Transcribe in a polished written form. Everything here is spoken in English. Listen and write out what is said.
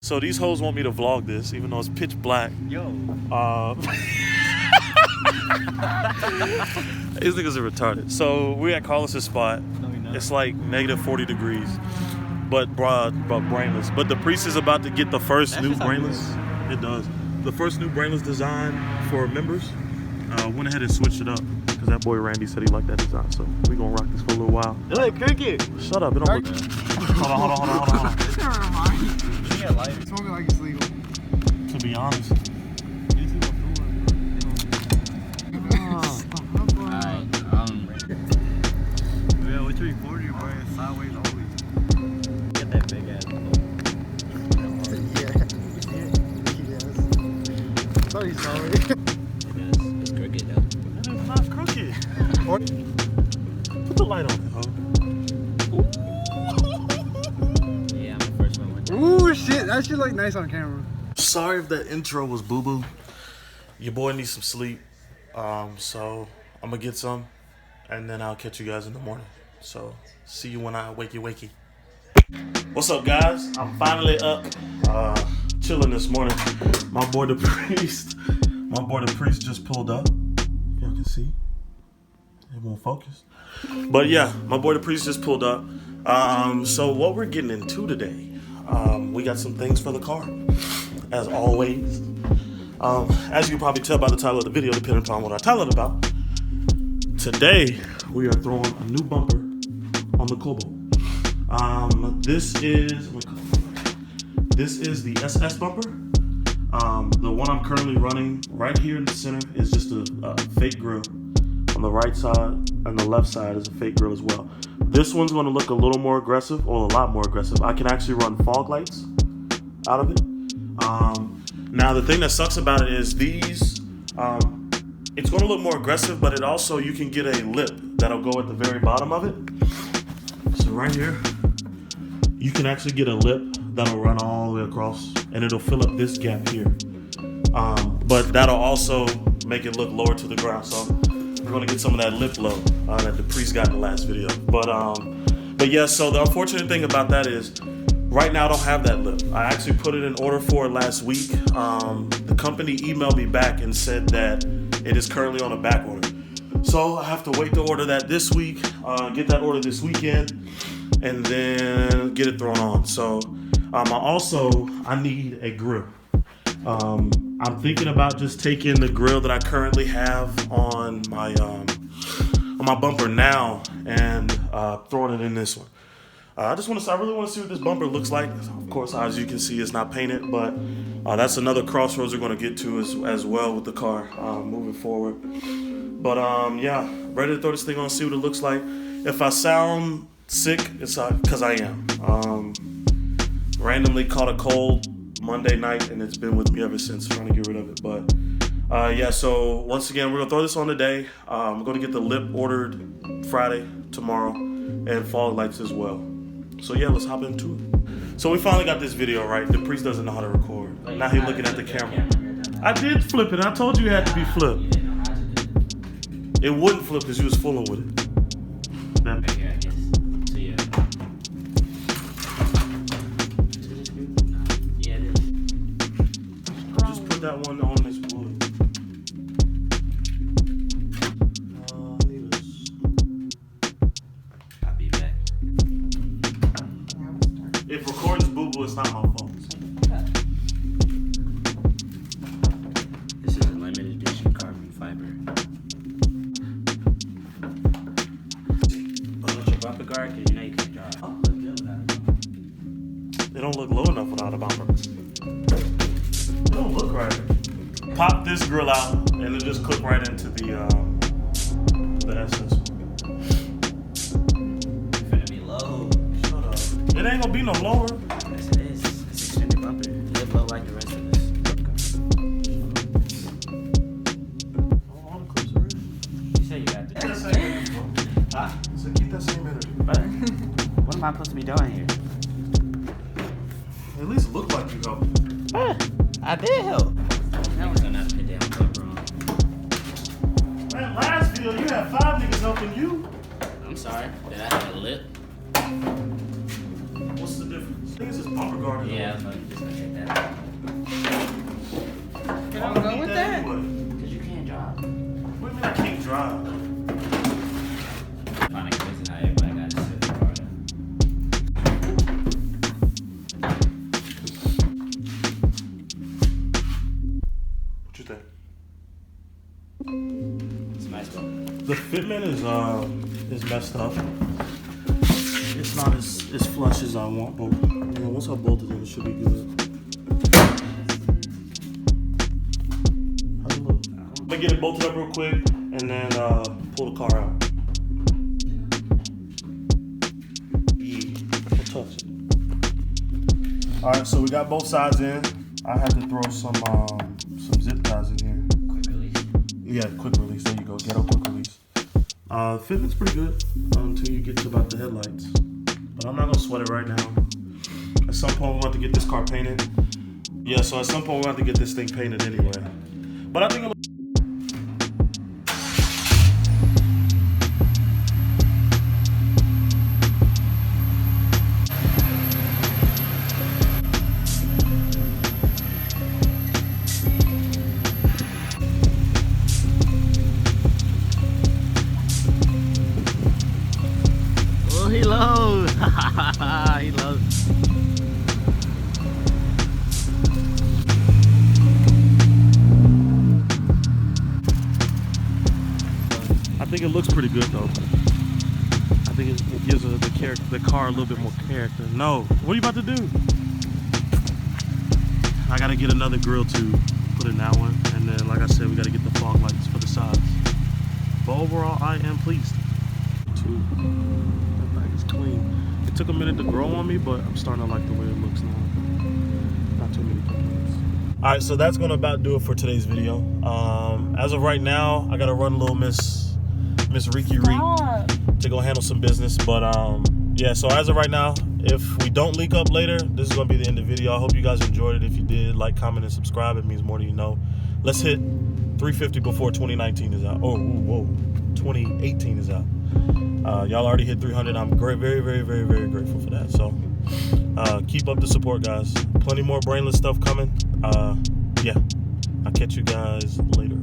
So these hoes want me to vlog this, even though it's pitch black. Yo. These niggas are retarded. So we're at Carlos's spot. No, you're not. It's like negative 40 degrees, but brainless. But the priest is about to get the first new brainless. It does. The first new brainless design for members. Went ahead and switched it up because that boy Randy said he liked that design. So we gonna rock this for a little while. Look, cricket. Shut up! It don't look. Hold on. It's never mind. Give me a lighter. Smoking like it's legal. To be honest. Yeah, what you recording, bro? It's sideways always. Get that big ass boat. Yes. Sorry. It's cricket though. That is not crooked. Put the light on it, huh? Yeah, I'm the first one with that. Ooh, shit. That shit look nice on camera. Sorry if that intro was boo-boo. Your boy needs some sleep. So I'm gonna get some and then I'll catch you guys in the morning. So see you when I wakey. What's up, guys? I'm finally up, chilling this morning. My boy the priest just pulled up. Y'all can see. It won't focus. But yeah, my boy the priest just pulled up. So what we're getting into today, we got some things for the car, as always. As you can probably tell by the title of the video, depending upon what I tell it about, today we are throwing a new bumper on the Cobalt. This is the SS bumper. The one I'm currently running right here in the center is just a fake grill. On the right side and the left side is a fake grill as well. This one's going to look a little more aggressive, or a lot more aggressive. I can actually run fog lights out of it. Now the thing that sucks about it is these, it's going to look more aggressive, but it also, you can get a lip that'll go at the very bottom of it. So right here, you can actually get a lip that'll run all the way across, and it'll fill up this gap here. But that'll also make it look lower to the ground. So we're going to get some of that lip glow that the priest got in the last video. But yeah, so the unfortunate thing about that is, right now I don't have that lip. I actually put it in order for it last week. The company emailed me back and said that it is currently on a back order. So I have to wait to order that this week, get that order this weekend, and then get it thrown on. So I need a grill. I'm thinking about just taking the grill that I currently have on my bumper now and throwing it in this one. I really want to see what this bumper looks like. Of course, as you can see, it's not painted, but that's another crossroads we're going to get to as well with the car moving forward. But yeah, ready to throw this thing on, see what it looks like. If I sound sick, it's because I am. Randomly caught a cold Monday night, and it's been with me ever since, trying to get rid of it. But yeah, so once again, we're going to throw this on today. I'm going to get the lip ordered Friday, tomorrow, and fog lights as well. So yeah, let's hop into it. So we finally got this video right. The priest doesn't know how to record. Now he's looking at the camera. I did flip it. I told you it had to be flipped. It wouldn't flip because you was fooling with it. Just put that one on this wood. I'll be back. If recording's boo-boo, it's not my fault. This is a limited edition carbon fiber. Bumper guard, because you know you can drive. Oh, look good without it. They don't look low enough without a bumper. They don't look right. Pop this grill out, and it'll just clip right into the SS one. It's gonna be low. Shut up. It ain't gonna be no lower. Yes, it is. It's extended bumper. Live low like the rest of this. All the clips are ready. You say you got Keep that this. same energy. Huh? So keep that same energy. But what am I supposed to be doing here? At least look like you helped. I did help. Now we're gonna have to put down bumper on. Man, last video you had 5 niggas helping you. I'm sorry. Did I have a lip? What's the difference? think it's just bumper guard. Yeah, I'm just gonna hit that. Can I go with that? Because you can't drive. What do you mean I can't drive? Kinda crazy how everybody got to sit the car down. What you think? It's a nice one. The fitment is messed up. It's not as flush as I want, but you know, once I bolted it, it should be good. How's it look? I'm gonna get it bolted up real quick and then pull the car out. Yeah, don't touch it. All right, so we got both sides in. I had to throw some zip ties in here. Quick release. Yeah, quick release. There you go. Ghetto quick release. Fitment's pretty good until you get to about the headlights. But I'm not gonna sweat it right now. At some point, we want to get this car painted. Yeah, so at some point, we want to get this thing painted anyway. But I think I'm. Oh, he loves. He loves. I think it looks pretty good though. I think it gives the car a little bit more character. No, what are you about to do? I gotta get another grill to put in that one, and then like I said, we gotta get the fog lights for the sides. But overall, I am pleased. Too. That thing is clean. It took a minute to grow on me, but I'm starting to like the way it looks now. Not too many complaints. All right, so that's gonna about do it for today's video. As of right now, I gotta run little Miss Riki Reek to go handle some business. But yeah, so as of right now, if we don't leak up later, this is gonna be the end of the video. I hope you guys enjoyed it. If you did, like, comment, and subscribe. It means more than you know. Let's hit 350 before 2019 is out. Oh, whoa, 2018 is out. Y'all already hit 300. I'm very, very, very grateful for that. So keep up the support, guys. Plenty more brainless stuff coming. Yeah, I'll catch you guys later.